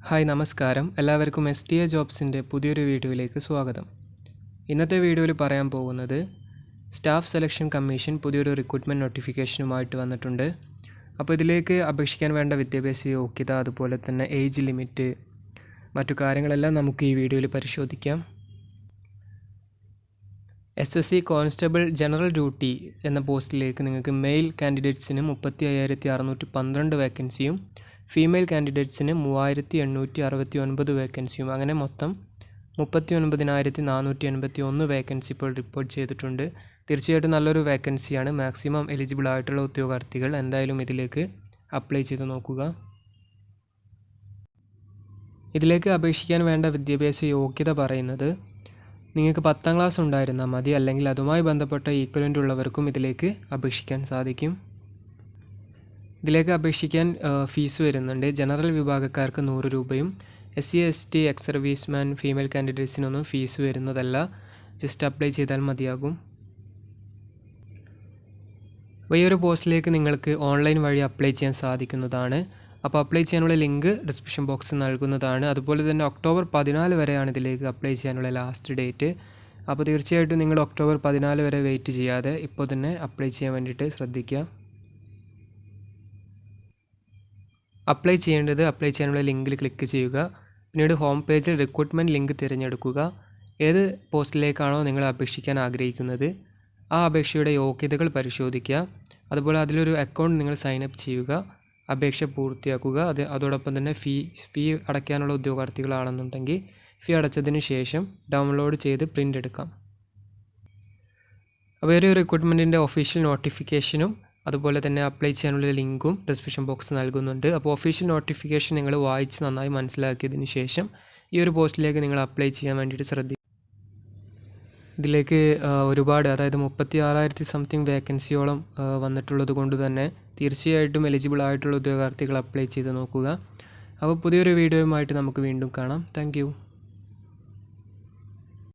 Hi നമസ്കാരം, എല്ലാവർക്കും STA ജോബ്സിൻ്റെ പുതിയൊരു വീഡിയോയിലേക്ക് സ്വാഗതം. ഇന്നത്തെ വീഡിയോയിൽ പറയാൻ പോകുന്നത് സ്റ്റാഫ് സെലക്ഷൻ കമ്മീഷൻ പുതിയൊരു റിക്രൂട്ട്മെൻറ്റ് നോട്ടിഫിക്കേഷനുമായിട്ട് വന്നിട്ടുണ്ട്. അപ്പോൾ ഇതിലേക്ക് അപേക്ഷിക്കാൻ വേണ്ട വിദ്യാഭ്യാസ യോഗ്യത, അതുപോലെ തന്നെ ഏജ് ലിമിറ്റ്, മറ്റു കാര്യങ്ങളെല്ലാം നമുക്ക് ഈ വീഡിയോയിൽ പരിശോധിക്കാം. SSC കോൺസ്റ്റബിൾ ജനറൽ ഡ്യൂട്ടി എന്ന പോസ്റ്റിലേക്ക് നിങ്ങൾക്ക് മെയിൽ കാൻഡിഡേറ്റ്സിന് 35,612 വേക്കൻസിയും ഫീമെയിൽ കാൻഡിഡേറ്റ്സിന് 3,869 വേക്കൻസിയും, അങ്ങനെ മൊത്തം 39,481 വേക്കൻസി ഇപ്പോൾ റിപ്പോർട്ട് ചെയ്തിട്ടുണ്ട്. തീർച്ചയായിട്ടും നല്ലൊരു വേക്കൻസിയാണ്. മാക്സിമം എലിജിബിൾ ആയിട്ടുള്ള ഉദ്യോഗാർത്ഥികൾ എന്തായാലും ഇതിലേക്ക് അപ്ലൈ ചെയ്ത് നോക്കുക. ഇതിലേക്ക് അപേക്ഷിക്കാൻ വേണ്ട വിദ്യാഭ്യാസ യോഗ്യത പറയുന്നത് നിങ്ങൾക്ക് 10ാം ക്ലാസ് ഉണ്ടായിരുന്നാൽ മതി, അല്ലെങ്കിൽ അതുമായി ബന്ധപ്പെട്ട ഈക്വലൻ്റ് ഉള്ളവർക്കും ഇതിലേക്ക് അപേക്ഷിക്കാൻ സാധിക്കും. ഇതിലേക്ക് അപേക്ഷിക്കാൻ ഫീസ് വരുന്നുണ്ട്. ജനറൽ വിഭാഗക്കാർക്ക് 100 രൂപയും SC ST ex serviceman female കാൻഡിഡേറ്റ്സിനൊന്നും ഫീസ് വരുന്നതല്ല. ജസ്റ്റ് അപ്ലൈ ചെയ്താൽ മതിയാകും. അപ്പോൾ ഈ ഒരു പോസ്റ്റിലേക്ക് നിങ്ങൾക്ക് ഓൺലൈൻ വഴി അപ്ലൈ ചെയ്യാൻ സാധിക്കുന്നതാണ്. അപ്പോൾ അപ്ലൈ ചെയ്യാനുള്ള ലിങ്ക് ഡിസ്ക്രിപ്ഷൻ ബോക്സിൽ നൽകുന്നതാണ്. അതുപോലെ തന്നെ ഒക്ടോബർ 14 വരെയാണ് ഇതിലേക്ക് അപ്ലൈ ചെയ്യാനുള്ള ലാസ്റ്റ് ഡേറ്റ്. അപ്പോൾ തീർച്ചയായിട്ടും നിങ്ങൾ ഒക്ടോബർ 14 വരെ വെയിറ്റ് ചെയ്യാതെ ഇപ്പോൾ തന്നെ അപ്ലൈ ചെയ്യാൻ വേണ്ടിയിട്ട് ശ്രദ്ധിക്കുക. അപ്ലൈ ചെയ്യാനുള്ള ലിങ്കിൽ ക്ലിക്ക് ചെയ്യുക. പിന്നീട് ഹോം പേജിൽ റിക്രൂട്ട്മെൻറ്റ് ലിങ്ക് തിരഞ്ഞെടുക്കുക. ഏത് പോസ്റ്റിലേക്കാണോ നിങ്ങൾ അപേക്ഷിക്കാൻ ആഗ്രഹിക്കുന്നത് ആ അപേക്ഷയുടെ യോഗ്യതകൾ പരിശോധിക്കുക. അതുപോലെ അതിലൊരു അക്കൗണ്ട് നിങ്ങൾ സൈനപ്പ് ചെയ്യുക, അപേക്ഷ പൂർത്തിയാക്കുക. അതോടൊപ്പം തന്നെ ഫീ അടയ്ക്കാനുള്ള ഉദ്യോഗാർത്ഥികളാണെന്നുണ്ടെങ്കിൽ ഫീ അടച്ചതിന് ശേഷം ഡൗൺലോഡ് ചെയ്ത് പ്രിൻ്റ് എടുക്കാം. അപ്പോൾ ഒരു റിക്രൂട്ട്മെൻറ്റിൻ്റെ ഒഫീഷ്യൽ നോട്ടിഫിക്കേഷനും അതുപോലെ തന്നെ അപ്ലൈ ചെയ്യാനുള്ള ലിങ്കും ഡിസ്ക്രിപ്ഷൻ ബോക്സ് നൽകുന്നുണ്ട്. അപ്പോൾ ഒഫീഷ്യൽ നോട്ടിഫിക്കേഷൻ നിങ്ങൾ വായിച്ച് നന്നായി മനസ്സിലാക്കിയതിന് ശേഷം ഈ ഒരു പോസ്റ്റിലേക്ക് നിങ്ങൾ അപ്ലൈ ചെയ്യാൻ വേണ്ടിയിട്ട് ശ്രദ്ധിക്കുക. ഇതിലേക്ക് ഒരുപാട്, അതായത് 36,000 സംതിങ് വേക്കൻസിയോളം വന്നിട്ടുള്ളത് കൊണ്ട് തന്നെ തീർച്ചയായിട്ടും എലിജിബിൾ ആയിട്ടുള്ള ഉദ്യോഗാർത്ഥികൾ അപ്ലൈ ചെയ്ത് നോക്കുക. അപ്പോൾ പുതിയൊരു വീഡിയോയുമായിട്ട് നമുക്ക് വീണ്ടും കാണാം. താങ്ക്